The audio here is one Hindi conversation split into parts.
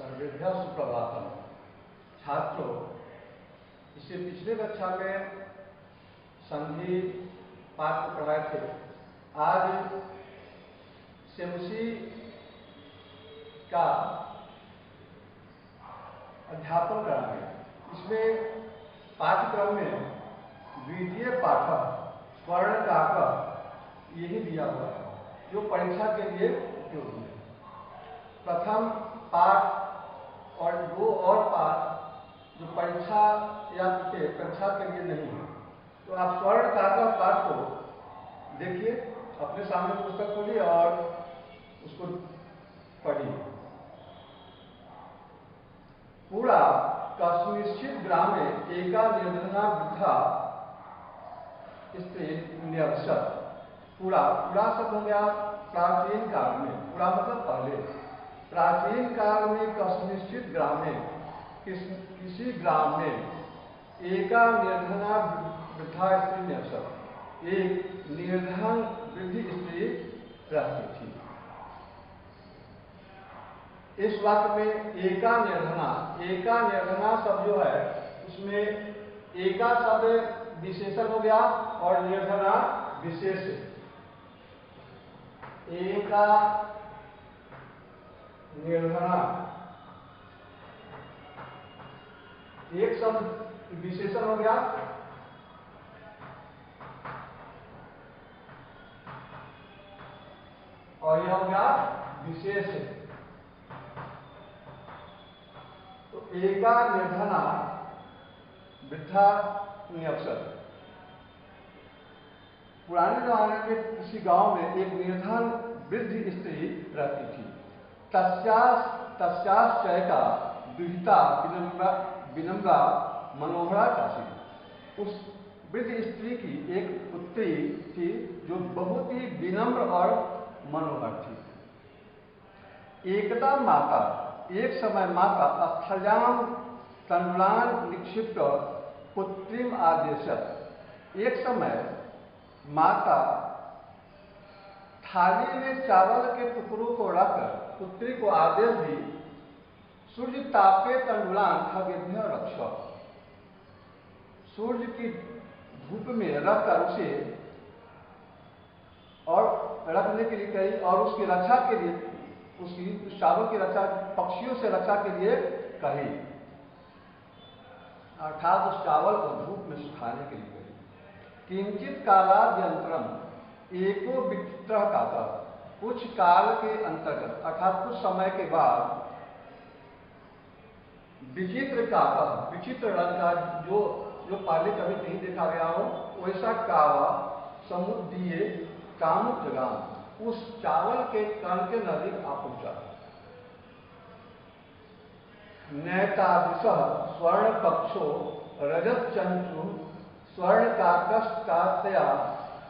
सर्वेभ्यः सुप्रभातम। छात्रों, इससे पिछले कक्षा में संधि पाठ को पढ़ाए थे। आज सेमुसी का अध्यापन कराएंगे। इसमें पाठ्यक्रम में द्वितीय पाठ स्वर्ण कारक यही दिया हुआ है जो परीक्षा के लिए उपयोगी है। प्रथम पाठ और दो और पाठ जो परीक्षा या परीक्षा के लिए नहीं है। तो आप स्वर्ण कारक पाठ को देखिए, अपने सामने पुस्तक खोलिए और उसको पढ़िए। पूरा कस्मिश्चित ग्रामे एका निर्धना वृद्धा स्त्री न्यवसत। पूरा शब्द हो गया प्राचीन काल में। पूरा मतलब पहले। प्राचीन काल में कस्मिश्चित ग्राम में किसी ग्राम में एका निर्धना वृद्धा स्त्री न्यवसत, एक निर्धन वृद्ध स्त्री रहती थी। इस वाक्य में एका निर्धना शब्द जो है उसमें एका शब्द विशेषण हो गया और निर्धना विशेष। एका निर्धना एक शब्द विशेषण हो गया और यह हो गया विशेष। तो एका निर्धना वृद्धा न्यवसत। पुराने जमाने में किसी गांव में एक निर्धन वृद्ध स्त्री रहती थी। तस्याश्चयका दुहिता विनम्रा मनोहरा काशी। उस वृद्ध स्त्री की एक पुत्री थी जो बहुत ही विनम्र और मनोहर थी। एक समय माता स्थल्याम तंडुलान निक्षिप्त पुत्रीम आदेशत। एक समय माता थाली में चावल के टुकड़ों को रखकर पुत्री को आदेश दी, सूर्य तापे तंडुलान खगेभ्यः रक्ष। सूर्य की धूप में रखकर उसे और रखने के लिए कही और उसकी रक्षा के लिए उस चावल की रक्षा पक्षियों से रक्षा के लिए कही, अर्थात उस चावल को धूप में सुखाने के लिए कही। किंचित कालाद्यंतरम एको विचित्र काता। कुछ काल के अंतर्गत अर्थात कुछ समय के बाद विचित्र कावा, विचित्र रंग का जो पहले कभी नहीं देखा गया हो वैसा कावा समुद्रीय कामुक जगाम उस चावल के कण के नजदीक आ पहुंचा। नैतादृश स्वर्ण पक्षो रजत चंचु स्वर्ण काकस्तातया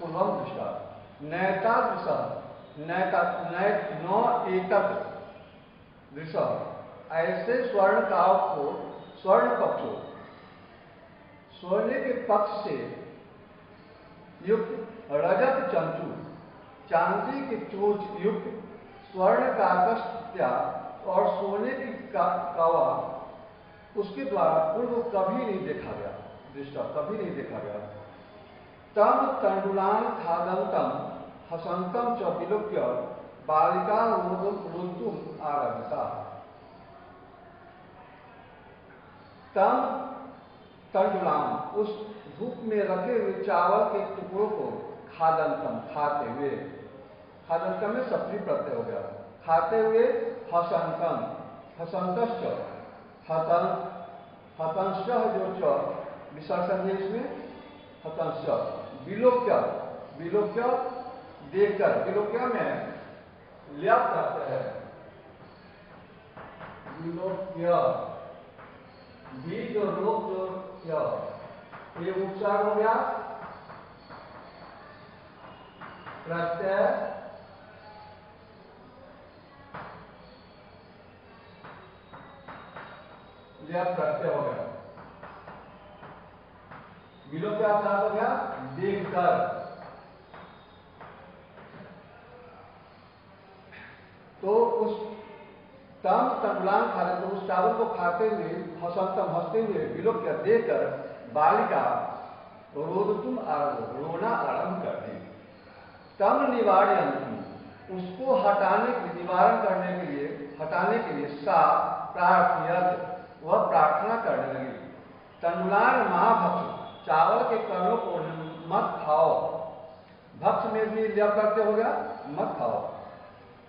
पूर्वम दृष्टा। नैतादृश दृश ऐसे स्वर्ण काव को स्वर्ण पक्षों सोने के पक्ष से युक्त रजत चंचु चांदी की चोंच युक्त स्वर्ण काकस्त्या और सोने की कावा उसके द्वारा पूर्व कभी नहीं देखा गया। दृष्टा कभी नहीं देखा गया। तम तंडुलान खादंतम हसंतम च विलोक्य बालिका रोदुम आरभता। तम तंडुलान उस धूप में रखे हुए चावल के टुकड़ों को खादंतम खाते हुए, खादंतम में सप्तमी प्रत्यय हो गया, खाते हुए हसंतम हसंतश्च हतंश जो च विसर्जन है इसमें हतंश विलोक्य देखकर विलोक्य में लिया प्रत्यय है। विलोक्य बीज और लोक जो ये उपचार हो गया प्रत्यय लिया प्रत्यय हो गया। विलोक्य क्या हो गया देखकर। तो उस तम तंडुलान खा रहे, तो उस चावल को खाते हुए हंसते हुए विलोक्य देकर बालिका रोदतुम रोना आरंभ कर दी। तम निवारयंती, उसको हटाने के निवारण करने के लिए हटाने के लिए सा प्रार्थयत, वह प्रार्थना करने लगी। तंडुलान महाभक्ष, चावल के कणों को मत खाओ, भक्ष में भी लिया करते हो गया, मत खाओ।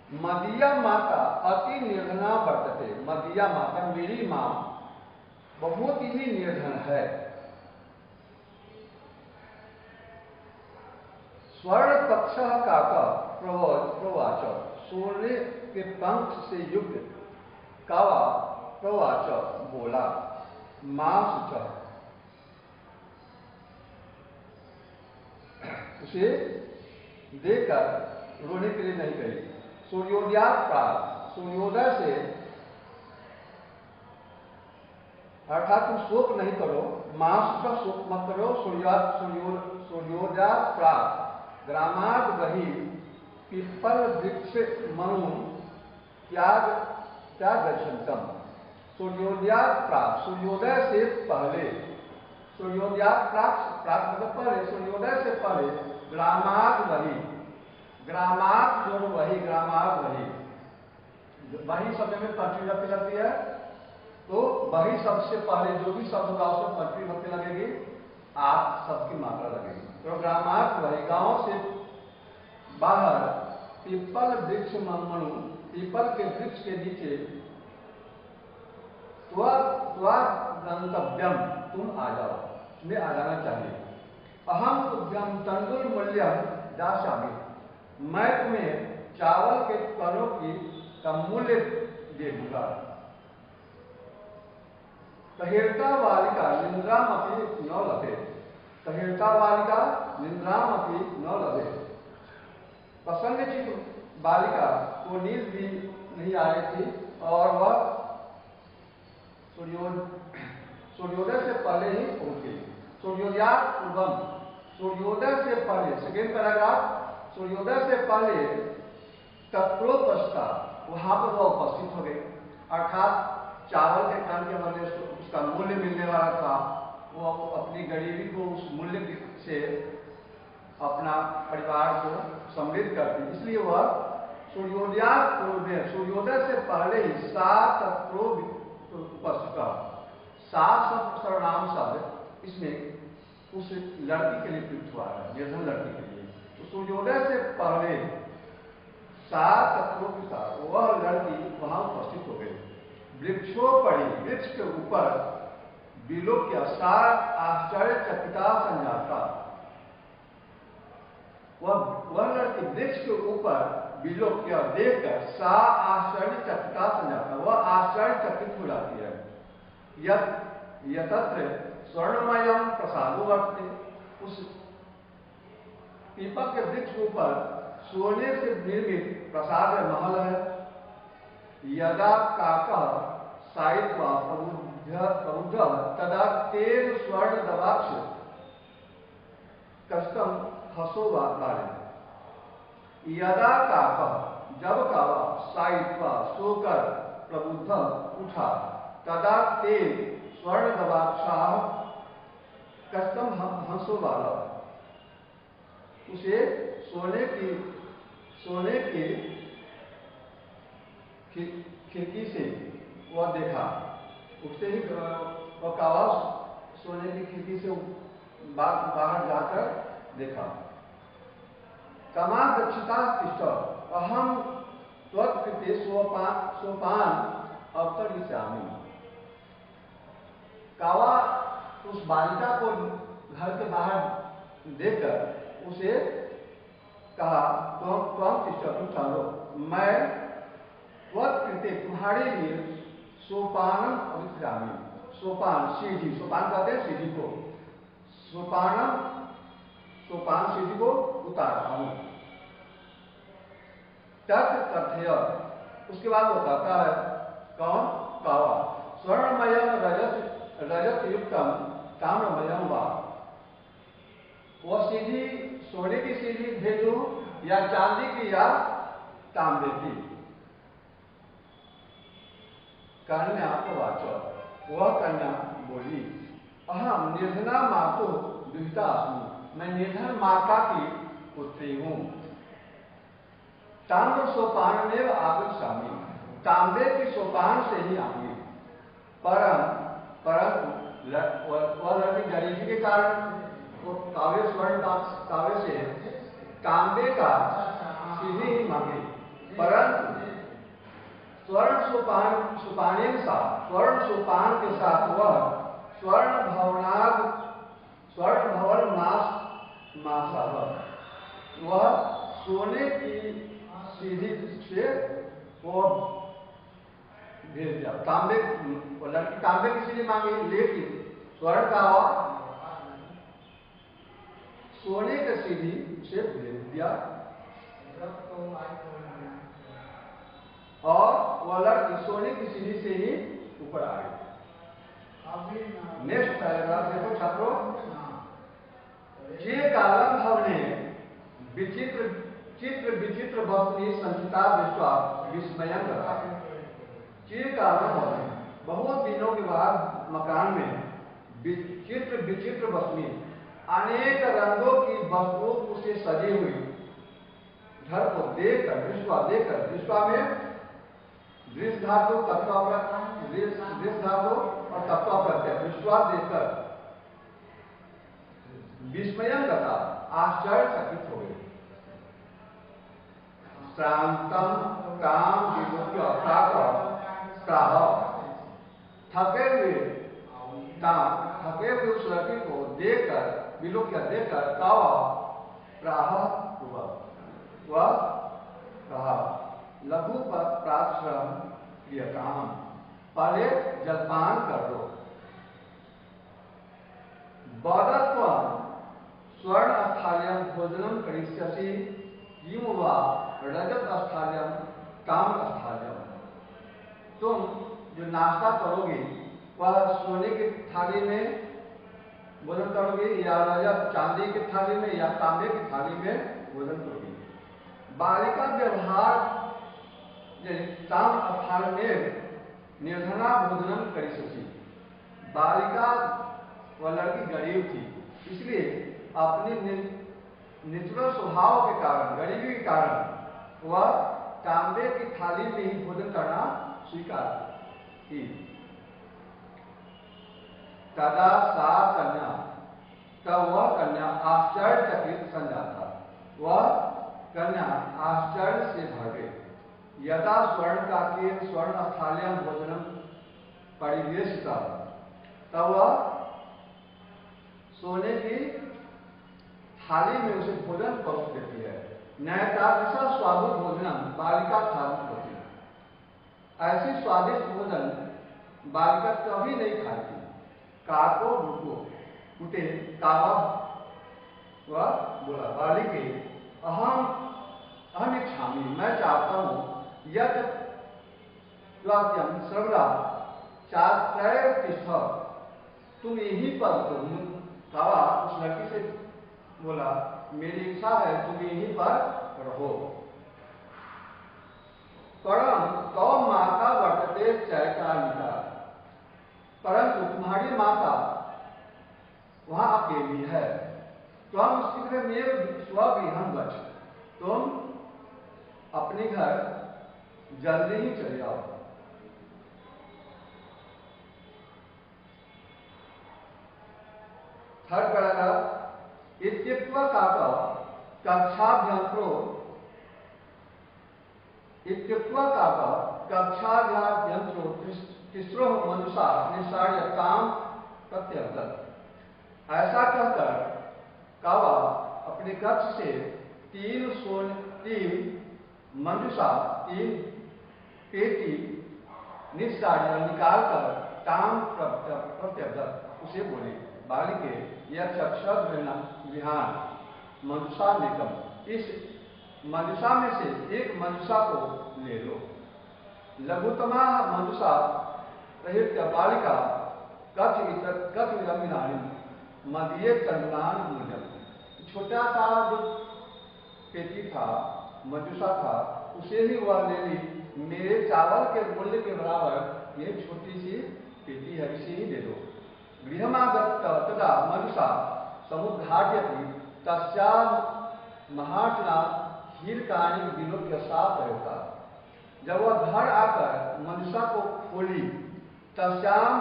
मदिया माता अति निर्धना वर्तते, मदिया माता मेरी मां बहुत ही निर्धन है। स्वर्ण पक्ष काका प्रवाच, सोने के पंख से युक्त कावा प्रवाच बोला, मांस उसे देकर रोने के लिए नहीं गई। सूर्योदयात प्राप्त, सूर्योदय से अर्थात तुम शोक नहीं करो, मांस का शोक मत करो। सूर्योदयात प्राप्त ग्रामाद वही पिपल वृक्ष मनु त्याग दर्शनतम। सूर्योदयात प्राप्त, सूर्योदय से पहले, सूर्योदयात प्राप्त मतलब पहले, सूर्योदय से पहले ग्रामाद वही, ग्रामाद जो वही, ग्रामाद वही, वही शब्द में पंचमी विभक्ति लगती है, तो वही शब्द से पहले जो भी शब्द होगा उसमें पंचमी विभक्ति लगेगी, आप शब्द की मात्रा लगेगी। तो ग्रामाद वही, गांव से बाहर पीपल वृक्ष मनु, पीपल के वृक्ष के नीचे गंतव्यम, तुम आ जाओ, तुम्हें आ जाना चाहिए। अहम तुभ्यम तंडुल मूल्यम दास्यामि, मैं तुम्हें चावल के कणों का मूल्य दे दूंगा। तहेरता वालिका निंद्रामपि न लभे, तहेरता वालिका निंद्रामपि न लभे, प्रसन्नचित बालिका को नींद भी नहीं आ रही थी और वह सूर्योदय से पहले ही पहुंच गई। सूर्योदयात पूर्वम, सूर्योदय से पहले, सेकेंड पैराग्राफ, सूर्योदय से पहले तत्रोपस्था, वहां पर वह उपस्थित हो गए। अर्थात चावल के खान के बदले उसका मूल्य मिलने वाला था, वो अपनी गरीबी को उस मूल्य से अपना परिवार को समृद्ध करती, इसलिए वह सूर्योदयात पूर्व, सूर्योदय से पहले ही सात उपस्थित, सात शब्द सर्वनाम शब्द इसमें उस लड़की के लिए प्रयुक्त हुआ है, निर्धन लड़की के लिए। तो सूर्योदय से पहले सात तत्वों के साथ वह लड़की वहां उपस्थित हो गई। वृक्षोपरि, वृक्ष के ऊपर विलोक्य सा आश्चर्यचकिता संजाता, वह लड़की वृक्ष के ऊपर विलोक्य देखकर सा आश्चर्यचकिता संजाता, वह आश्चर्यचकित हो जाती है। यतत्र स्वर्णमयम प्रसादो वर्तते, उस पीपल के वृक्ष के ऊपर सोने से निर्मित प्रसाद महल है। यदा काका साइत्वा प्रबुद्ध तदा तेन स्वर्ण दवाक्ष कष्टम हसो वाले। यदा काका, जब कावा साइत्वा सोकर प्रबुद्ध उठा, तदा तेन स्वर्ण दवाक्षा कष्टम हंसो वाला, उसे सोने की खिड़की से वह देखा, उससे ही वह कावा सोने की खिड़की से बाहर जाकर देखा। कमा दक्षिता तिष्ठ अहम त्वत्कृते सोपान अवतरिष्यामि। कावा उस बालिका को घर के बाहर देखकर उसे कहा, तुम तिष्ठ, तुम ठहरो, मैं त्वत्कृते तुम्हारे लिए सोपानम अवतरिष्यामि। सोपान सीढ़ी, सोपान कहते हैं सीढ़ी को, सोपान सीढ़ी को उतारता हूं। तत् कथय, उसके बाद वो कहता है, कौन? कावा, स्वर्णमयम रजत युक्तम ताम्रमयम वा, वह सीढ़ी सोने की सीढ़ी भेजो या चांदी की या तांबे की। कन्या उवाच, वह कन्या बोली, अहम निर्धना मातो दुहिता अस्मि, मैं निर्धन माता की पुत्री हूँ। ताम्र सोपान में आगच्छामि, तांबे की सोपान से ही आऊंगी। परंतु वह लड़की गरीबी के कारण वो काव्य स्वर्ण काव्य से तांबे का सीधी ही मांगी, परंतु स्वर्ण सोपान के साथ वह स्वर्ण भवन मास वह सोने की सीधी से वो भेज दिया। तांबे लड़की तांबे की सीधी मांगी, लेकिन स्वर्ण का सोने की सीधी से भेज दिया और वह लड़की सोने की सीढ़ी से ही ऊपर आ गई। नेक्स्ट पैराग्राफ देखो छात्रों। ये कालम भवने चित्र वस्तुनि संचिता दृष्टा विस्मयं गता। ये कालम भवने बहुत दिनों के बाद मकान में विचित्र वस्तुनि अनेक रंगों की वस्तुओं से सजी हुई घर को देखकर दृष्टा में दृश्य धातु और तत्व प्रत्यय दृष्टवा देखकर विस्मयं गता, आश्चर्यचकित हो गए। श्रांतम काम विमुख्य प्राह थके हुए उस लड़की को देखकर विलोक्य देखकर कावा प्राह हुआ, वह कहा, लघु प्राश्रम क्रियताम, पहले जलपान कर दो। बदत्वं स्वर्ण स्थाल्यं भोजनम करिष्यसि किम वा रजत स्थाल्यं ताम्र स्थाल्यं। तुम जो नाश्ता करोगे वह सोने की थाली में भोजन करोगे या रजत चांदी की थाली में या तांबे की थाली में भोजन करोगे। बालिका व्यवहार ताम्र स्थाल में निर्धना भोजनम करिष्यसि। बालिका वह लड़की गरीब थी, इसलिए अपने निचले स्वभाव के कारण, गरीबी के कारण वह तांबे की थाली में ही भोजन करना स्वीकार की। तदा सा कन्या, तब वह कन्या आश्चर्यचकित सन जाता, वह कन्या आश्चर्य से भर गई। यदा स्वर्ण स्थाल्यं भोजनम परिवेशिता, तब वह सोने की थाली में उसे भोजन परोस देती है। नैतादृशा स्वादु भोजनम बालिका खादित होती, ऐसी स्वादिष्ट भोजन बालिका कभी नहीं खाती। काको रुको उठे कावा, वह बोला, बालिके अहम इच्छामि, मैं चाहता हूँ, यद वाक्यम सर्वदा चात्रैव तिष्ठ, तुम यहीं पर तुम कावा उस लड़की से बोला, मेरी इच्छा है तुम यहीं पर रहो। परम तो माता वर्तते चैकालिका, परंतु तुम्हारी माता वहां अकेली है। तुम शीघ्र में स्वगृहं गच्छ, तुम अपने घर जल्दी ही चले जाओ। Third paragraph. इत्युक्त्वा कक्षाभ्यंतरो तिस्रो मनुषा निसार्य ताम प्रत्यगत। ऐसा कहकर कावा अपने कक्ष से तीन पेटी निस्सार्य निकालकर ताम प्रत्यगत उसे बोले, बालिके यह चक्षुर विहान मनुषा निकम, इस मनुषा में से एक मनुषा को ले लो। लघुतमा मनुषा रहित बालिका कथमिदमिदानीं मदीये चंदनान मूल्यम। छोटा सा जो पेटी था, मनुषा था, उसे ही वह ले ली मेरे चावल के मूल्य के बराबर ये छोटी सी पीती है, इसे ही दे दो। गृहमागत तथा मनुषा समुद्घाट्यति तस्या महार्चना हीरकाणी विलोक्य साफ होता। जब वह घर आकर मनुषा को खोली, तस्याम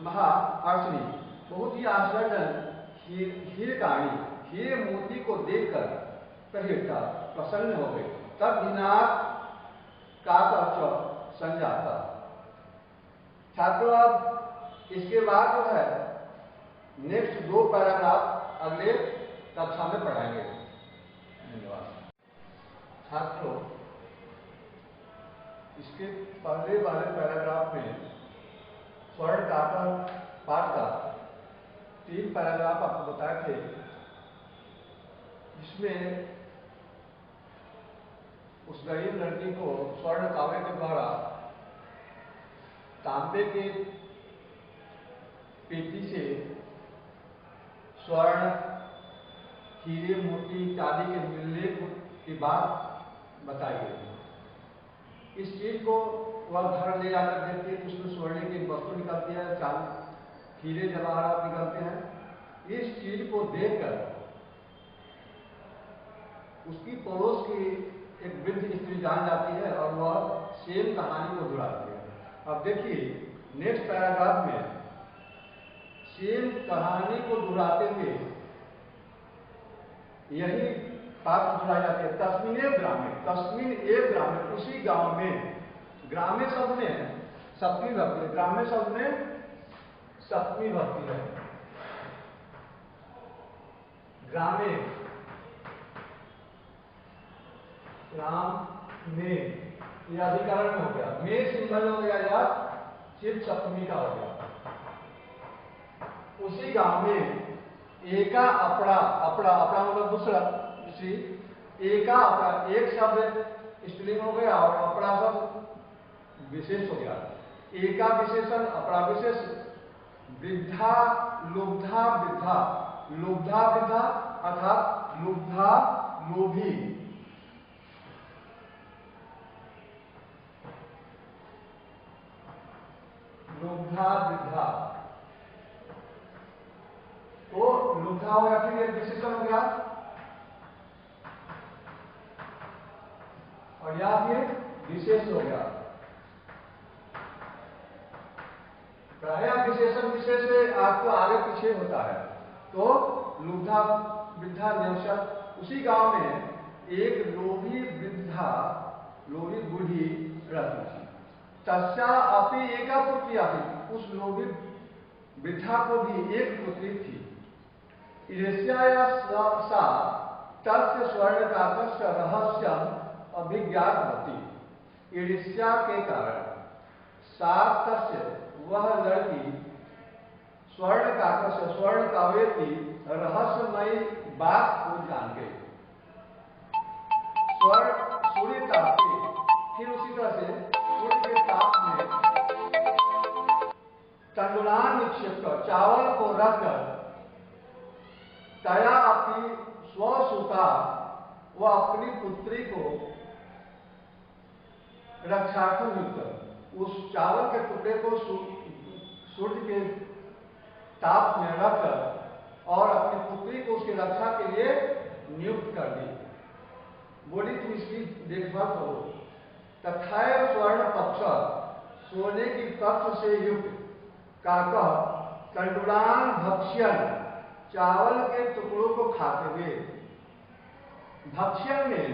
महार्चनी बहुत ही आश्चर्य हीरकाणी हीरे मोती को देखकर प्रहृष्टा प्रसन्न हो गई। तब दिनाक का संजाता। छात्रों, अब इसके बाद जो है नेक्स्ट 2 पैराग्राफ अगले कक्षा में पढ़ाएंगे। धन्यवाद। छात्रों, इसके पहले वाले पैराग्राफ में स्वर्ण काकर पाठ का 3 पैराग्राफ आपको बताए थे, जिसमें उस गरीब लड़की को स्वर्ण काव्य के द्वारा तांबे के पेटी से स्वर्ण, हीरे, मोती इत्यादि के मिलने की बात बताई गई। इस चीज को वह घर ले जाकर देखती है तो उसमें स्वर्ण की वस्तु निकलती है, चांदी, हीरे जवाहरात निकलते हैं। इस चीज को देखकर उसकी पड़ोस की एक वृद्ध स्त्री जान जाती है और वह सेम कहानी को दोहराती है। अब देखिए नेक्स्ट पैराग्राफ में सेम कहानी को दोहराते हुए यही बात दोहराई जाती है। तस्मिन एक ग्रामे, उसी गांव में, ग्रामे शब्द में सप्तमी भक्ति है, ग्रामे शब्द में सप्तमी भक्ति है। ग्रामे, ग्राम में, यह अधिकरण में हो गया, में सिंबल हो गया या चित सप्तमी का हो गया। उसी गांव में एका अपड़ा, अपड़ा अपड़ा मतलब दूसरा, एका अपड़ा, एक शब्द स्त्रीलिंग हो गया और अपड़ा शब्द विशेष हो गया। एका विशेषण, अपरा विशेष। वृद्धा, लुब्धा, वृद्धा, लुब्धा वृद्धा अर्थात लुब्धा लोभी। लुब्धा वृद्धा, तो लुब्धा हो गया, फिर एक विशेषण हो गया और या फिर विशेष हो गया। प्रायः विशेषण विशेष से आपको आगे पीछे होता है। तो लुब्धा वृद्धा नियमशः, उसी गांव में एक लोभी वृद्धा, लोभी बूढ़ी रहती थी। तस्या अपनी एका पुत्री आती, उस लोभी वृद्धा को भी एक पुत्री थी। ईर्ष्या सा तस्य स्वर्ण काकस्य रहस्यम अभिज्ञात होती। ईर्ष्या के कारण सा तस्य, वह लड़की, स्वर्ण काकस्य, स्वर्ण काव्य की रहस्यमयी बात को जान गई। स्वर्ण सूर्य ताप से, फिर उसी तरह से सूर्य के ताप में तंडुलान निक्षेप कर, चावल को रखकर, तया अपनी स्वसुता, वह अपनी पुत्री को रक्षार्थम युक्त, उस चावल के टुकड़े को सूर्य के ताप में रखकर और अपनी पुत्री को उसकी रक्षा के लिए नियुक्त कर दी। बोली तुम इसकी देखभाल करो। तथा स्वर्ण पक्ष, सोने की पक्ष से युक्त काकः तंडुलान भक्ष्यन, चावल के टुकड़ों को खाते हुए। भक्ष्यन में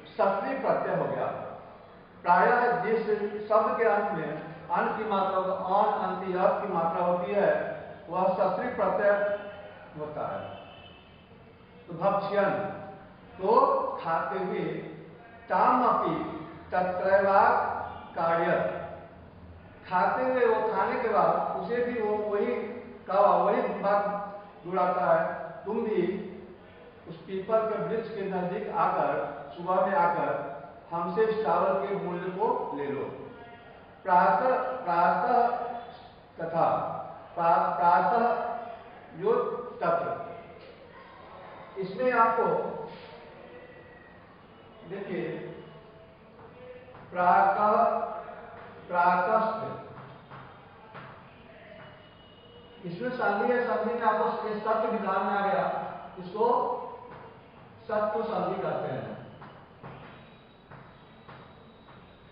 सत्री प्रत्यय हो गया। प्रायः जिस शब्द के अंत में अन की मात्रा, अन अंति अर्थ की मात्रा होती है, वह सत्री प्रत्यय होता है। तो भक्ष्यन, तो खाते हुए। तामपि तत्रैवाक कार्य, खाते हुए, वो खाने के बाद उसे भी वो वही बात दोहराता है। तुम भी उस पीपल के वृक्ष के नजदीक आकर, सुबह में आकर हमसे इस चावल के मूल्य को ले लो। प्रातः तथा प्रातः जो तत्र, इसमें आपको देखिए प्राकस्थ, इसमें संधि है, संधि में आपको ये सत्य विधान में आ गया, इसको सत्व संधि कहते हैं।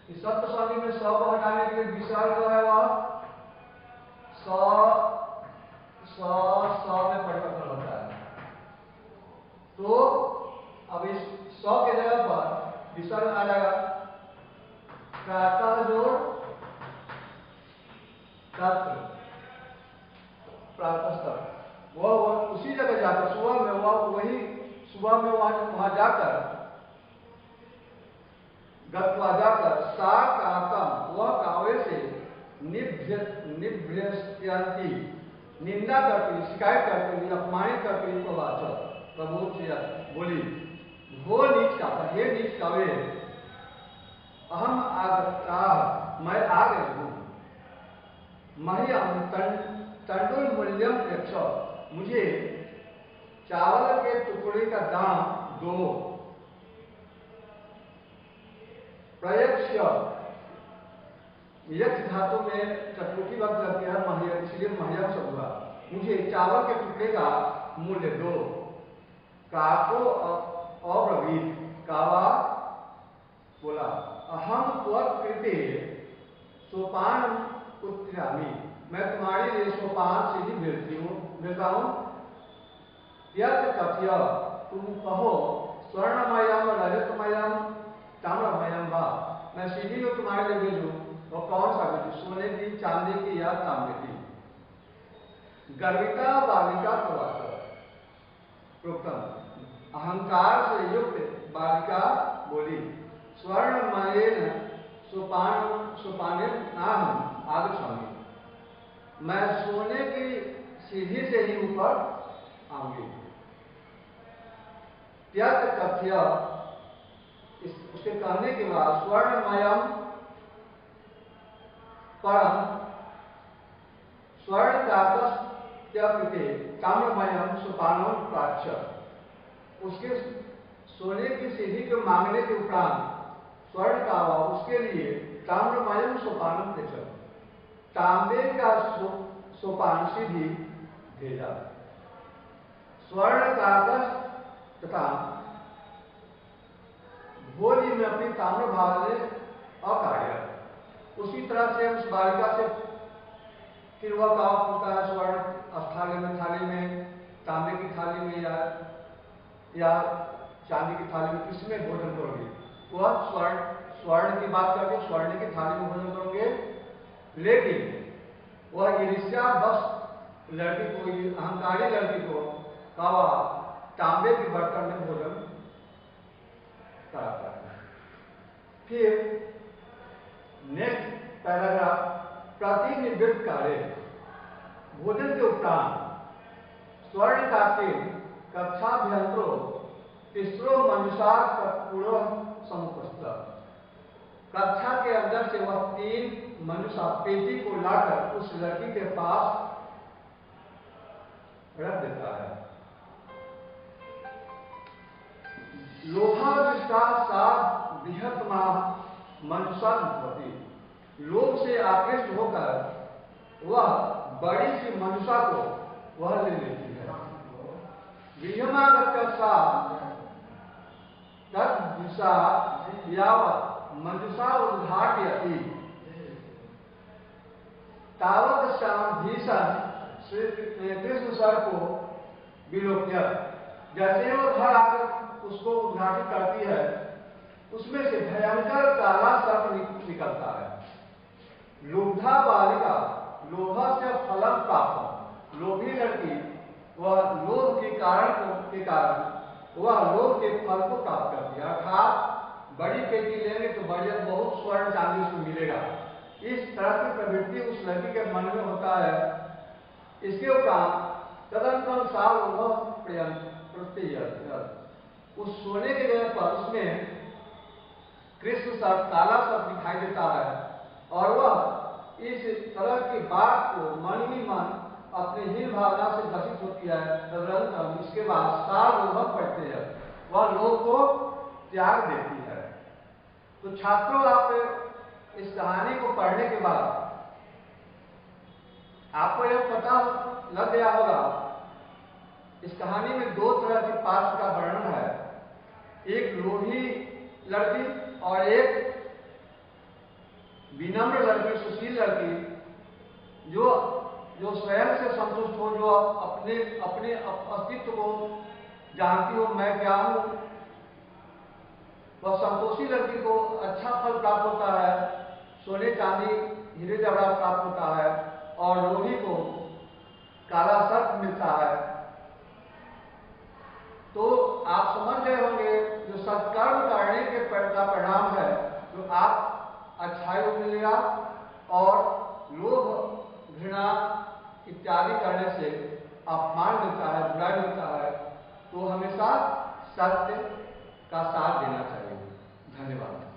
इस सत्व संधि में स को हटाने के लिए विसर्ग जो है वह स में परिवर्तन होता है। तो अब इस स के जगह पर विसर्ग आ जाएगा, प्रातः जोड़ तत्र, प्रातः वह उसी जगह जाकर सुबह में वहां जाकर गत्वा जाकर सा काकम, वह काव्य से निभ्यस्त्यांति, निंदा करती, शिकायत करती, अपमानित करती, प्रवाचक प्रबोध बोली, वो नीच का, हे नीच काव्य, अहम आगता, मैं आ गई हूं, मह्यम तंडुल मूल्यम प्रेक्ष, मुझे चावल के टुकड़े का दाम दो। प्रयक्ष, यक्ष धातु में चतुर्थी वक्त लगती है मह्यम, इसलिए मह्यम शब्द हुआ, मुझे चावल के टुकड़े का मूल्य दो। काको अब्रवीत, कावा बोला, अहम त्वत्कृते सोपान उत्क्रामि, मैं तुम्हारे लिए सोपान सीढ़ी भेजता हूं। यत् कथ्य, तुम कहो, स्वर्णमयम रजतमयम ताम्रमयम वा, मैं सीढ़ी को तुम्हारे लिए भेजूं, और कौन सा भेजूं, सोने की, चांदी की या तांबे की। गर्विता बालिका प्रोक्तम, अहंकार से युक्त बालिका बोली, स्वर्णमयेन सोपानेन नाम आगच्छामि, मैं सोने की सीढ़ी से ही ऊपर आऊंगी। त्यक्त कथ्य, उसके कहने के बाद स्वर्णमयम परम स्वर्ण काकस्त्यकृते ताम्रमयम सोपानम प्राच्य, उसके सोने की सीढ़ी को मांगने के उपरांत स्वर्ण का उसके लिए ताम्रमयम सोपानम भेजा, तांबे का सोपान सीढ़ी भेजा। स्वर्ण कागज तथा भोली में अपनी ताम्र भाव ने अकार्य, उसी तरह से उस बालिका से फिर वह काम पूछता है, स्वर्ण थाली में तांबे की थाली में या चांदी की थाली में किसमें भोजन करोगे? वह स्वर्ण की बात करके स्वर्ण की थाली में भोजन करोगे, लेकिन वह ईर्ष्या बस लड़की को, अहंकारी लड़की को कावा तांबे के बर्तन में भोजन कराता है। फिर नेक्स्ट पैराग्राफ, प्रतिनिवृत्त कार्य, भोजन के उपरांत स्वर्ण का तेल कक्षाभ्यंतरो तीसरो मनुषा पूर्व समुपस्थ, कक्षा के अंदर से वह 3 मनुष्य पेटी को लाकर उस लड़की के पास रख देता है। लोभाविष्टा सा बृहत्तमा मनुष्य, लोभ से आकृष्ट होकर वह बड़ी सी मनुष्य को वह ले लेती है। विहमागत सा तद्दिशा यावत मंजुषा उद्घाटयति, तावत श्याम भीषण श्री कृष्ण सर को विलोक्य, जैसे वो घर आकर उसको उद्घाटित करती है, उसमें से भयंकर काला सर्प निकलता है। लुब्धा बालिका, लोभा से फलम प्राप्त, लोभी लड़की वह लोभ के कारण वह लोभ के फल को प्राप्त करती है, अर्थात बड़ी पेटी लेंगे तो बढ़िया बहुत स्वर्ण चांदी उसमें मिलेगा, इस तरह की प्रवृत्ति उस लड़की के मन में होता है। इसके उपरांत तदनुसार उस सोने के जगह पर उसमें कृष्ण सर्प, काला सर्प दिखाई देता है, और वह इस तरह की बात को मन ही मन अपनी हीन भावना से ग्रसित होती है। तदनंतर इसके बाद सार लोभ पड़ते हैं, वह लोभ को त्याग देती है। तो छात्रों, आप इस कहानी को पढ़ने के बाद आपको यह पता लग गया होगा, इस कहानी में दो तरह के पात्र का वर्णन है, एक लोभी लड़की और एक विनम्र लड़की, सुशील लड़की, जो स्वयं से संतुष्ट हो, जो अपने अस्तित्व को जानती हो, मैं क्या हूं। वह संतोषी लड़की को अच्छा फल प्राप्त होता है, सोने चांदी हीरे जवाहरात प्राप्त होता है, और लोभी को काला सर्प मिलता है। तो आप समझ गए होंगे, जो सत्कर्म करने के का परिणाम है, जो आप अच्छाई को मिलेगा, और लोभ घृणा इत्यादि करने से अपमान मिलता है, बुराई मिलता है। तो हमेशा सत्य का साथ देना चाहिए। धन्यवाद।